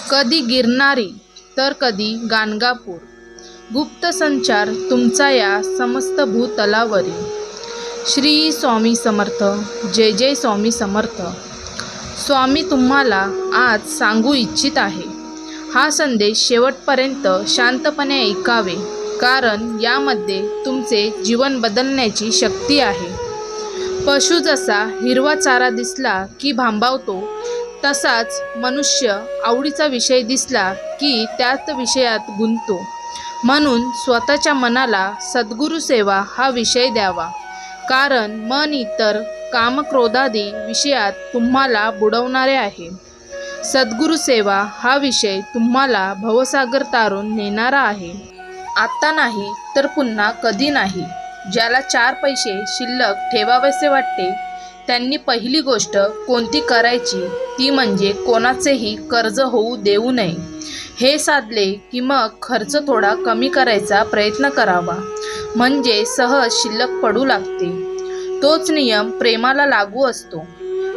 कधी गिरणारी तर कधी गाणगापूर, गुप्त संचार तुमचा या समस्त भूतलावरी। श्री स्वामी समर्थ, जय जय स्वामी समर्थ। स्वामी तुम्हाला आज सांगू इच्छित आहे, हा संदेश शेवटपर्यंत शांतपणे ऐकावे, कारण यामध्ये तुमचे जीवन बदलण्याची शक्ती आहे। पशु जसा हिरवा चारा दिसला की भांबावतो, तसाच मनुष्य आवडीचा विषय दिसला की त्याच विषयात गुंततो। म्हणून स्वतःच्या मनाला सद्गुरू सेवा हा विषय द्यावा, कारण मन इतर कामक्रोधादी विषयात तुम्हाला बुडवणारे आहे। सद्गुरू सेवा हा विषय तुम्हाला भवसागर तारून नेणारा आहे। आता नाही तर पुन्हा कधी नाही। ज्याला 4 पैसे शिल्लक ठेवावेसे वाटते, त्यांनी पहिली गोष्ट कोणती करायची ती म्हणजे कोणाचेही कर्ज होऊ देऊ नये। हे साधले की मग खर्च थोडा कमी करायचा प्रयत्न करावा, म्हणजे सहज शिल्लक पडू लागते। तोच नियम प्रेमाला लागू असतो।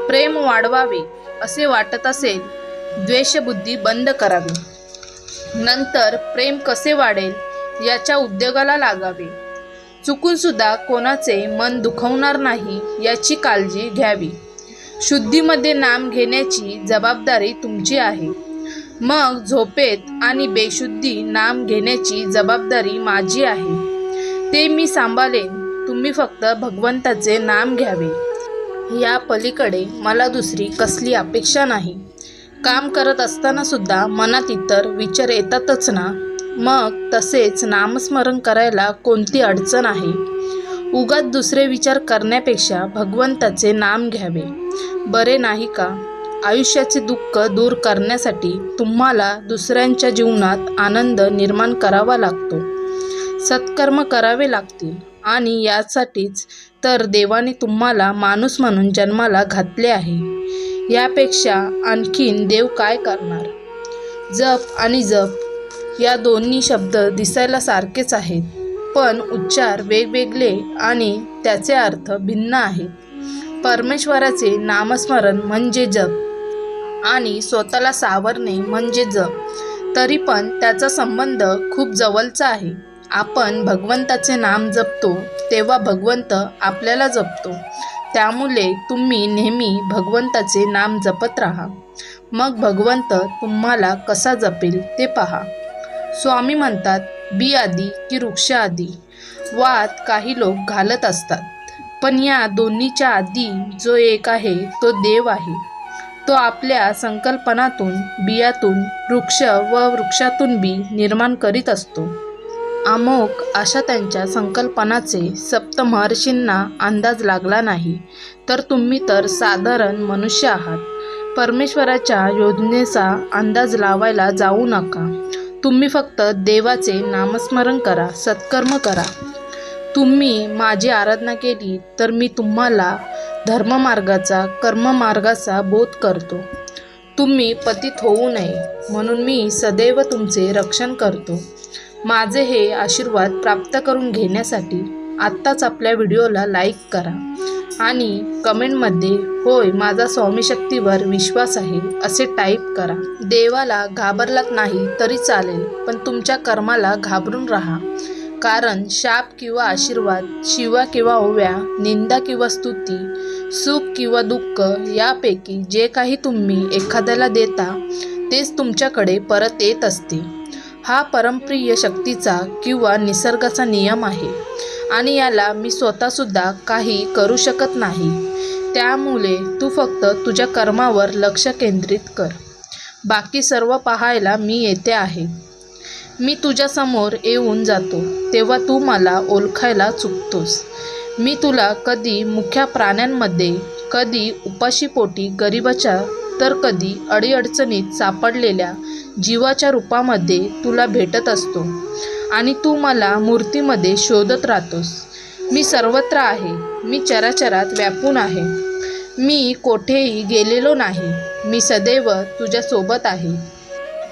प्रेम वाढवावे असे वाटत असेल, द्वेषबुद्धी बंद करावी। नंतर प्रेम कसे वाढेल याच्या उद्योगाला लागावे। चुकून सुद्धा कोणाचे मन दुखवणार नाही याची काळजी घ्यावी। शुद्धीमध्ये नाम घेण्याची जबाबदारी तुमची आहे, मग झोपेत आणि बेशुद्धी नाम घेण्याची जबाबदारी माझी आहे। ते मी सांभाळेन, तुम्ही फक्त भगवंताचे नाम घ्यावे। या पलीकडे मला दुसरी कसली अपेक्षा नाही। काम करत असताना सुद्धा मनात इतर विचार येतातच ना, मग तसेच नामस्मरण करायला कोणती अडचण आहे। उगाच दुसरे विचार करण्यापेक्षा भगवंताचे नाम घ्यावे, बरे नाही का? आयुष्याचे दुःख दूर करण्यासाठी तुम्हाला दुसऱ्यांच्या जीवनात आनंद निर्माण करावा लागतो, सत्कर्म करावे लागतील, आणि यासाठीच तर देवाने तुम्हाला माणूस म्हणून जन्माला घातले आहे। यापेक्षा आणखीन देव काय करणार? जप आणि जप या दोन्ही शब्द दिसायला सारखेच आहेत, पण उच्चार वेगवेगळे आणि त्याचे अर्थ भिन्न आहेत। परमेश्वराचे नामस्मरण म्हणजे जप आणि स्वतःला सावरणे म्हणजे जप, तरी पण त्याचा संबंध खूप जवळचा आहे। आपण भगवंताचे नाम जपतो तेव्हा भगवंत आपल्याला जपतो। त्यामुळे तुम्ही नेहमी भगवंताचे नाम जपत राहा, मग भगवंत तुम्हाला कसा जपेल ते पहा। स्वामी म्हणतात, बी आधी की वृक्ष आधी? वाद काही लोक घालत असतात, पण या दोन्हीच्या आधी जो एक आहे तो देव आहे। तो आपल्या संकल्पनातून बियातून वृक्ष व वृक्षातून बी निर्माण करीत असतो। अमोघ अशा त्यांच्या संकल्पनाचे सप्त महर्षींना अंदाज लागला नाही, तर तुम्ही तर साधारण मनुष्य आहात। परमेश्वराच्या योजनेचा अंदाज लावायला जाऊ नका। तुम्ही फक्त देवाचे नामस्मरण करा, सत्कर्म करा। तुम्ही माझी आराधना केली तर मी तुम्हाला धर्ममार्गाचा कर्ममार्गाचा बोध करतो। तुम्ही पतित होऊ नये म्हणून मी सदैव तुमचे रक्षण करतो। माझे हे आशीर्वाद प्राप्त करून घेण्यासाठी आत्ताच आपल्या व्हिडिओला लाईक करा आणि कमेंटमध्ये होय माझा स्वामी शक्तीवर विश्वास आहे असे टाईप करा। देवाला घाबरलात नाही तरी चालेल, पण तुमच्या कर्माला घाबरून राहा, कारण शाप किंवा आशीर्वाद, शिवा किंवा ओव्या, निंदा किंवा स्तुती, सुख किंवा दुःख यापैकी जे काही तुम्ही एखाद्याला देता तेच तुमच्याकडे परत येत असते। हा परमप्रिय शक्तीचा किंवा निसर्गाचा नियम आहे आणि याला मी स्वतःसुद्धा काही करू शकत नाही। त्यामुळे तू फक्त तुझ्या कर्मावर लक्ष केंद्रित कर, बाकी सर्व पाहायला मी येते आहे। मी तुझ्यासमोर येऊन जातो तेव्हा तू मला ओळखायला चुकतोस। मी तुला कधी मुख्या प्राण्यांमध्ये, कधी उपाशीपोटी गरिबाच्या, तर कधी अडीअडचणीत सापडलेल्या जीवाच्या रूपामध्ये तुला भेटत असतो, आणि तू मला मूर्तीमध्ये शोधत राहतोस। मी सर्वत्र आहे, मी चराचरात व्यापून आहे, मी कोठेही गेलेलो नाही, मी सदैव तुझ्यासोबत आहे।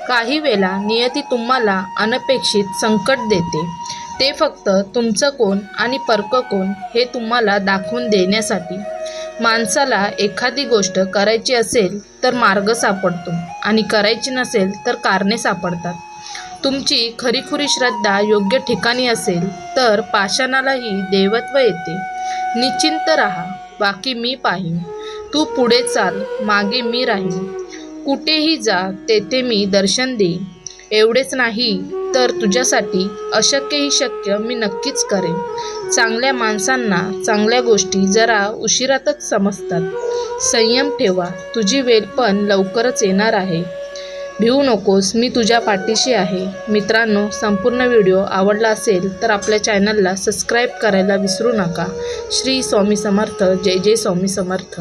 काही वेळा नियती तुम्हाला अनपेक्षित संकट देते, ते फक्त तुमचं कोण आणि परक कोण हे तुम्हाला दाखवून देण्यासाठी। माणसाला एखादी गोष्ट करायची असेल तर मार्ग सापडतो आणि करायची नसेल तर कारणे सापडतात. तुमची खरीखुरी श्रद्धा योग्य ठिकाणी असेल तर पाषाणालाही देवत्व येते. निश्चिंत राहा, बाकी मी पाहीन. तू पुढे चाल, मागे मी राहीन. कुठेही जा, तेथे मी दर्शन देईन. एवढेच नाही तर तुझ्यासाठी अशक्यही शक्य मी नक्कीच करेन. चांगल्या माणसांना चांगल्या गोष्टी जरा उशिरातच समजतात. संयम ठेवा, तुझी वेळ पण लवकरच येणार आहे. भिवू नकोस, मी तुझ्या पाठीशी आहे. मित्रांनो, संपूर्ण व्हिडिओ आवडला असेल तर आपल्या चॅनलला सबस्क्राईब करायला विसरू नका. श्री स्वामी समर्थ. जय जय स्वामी समर्थ.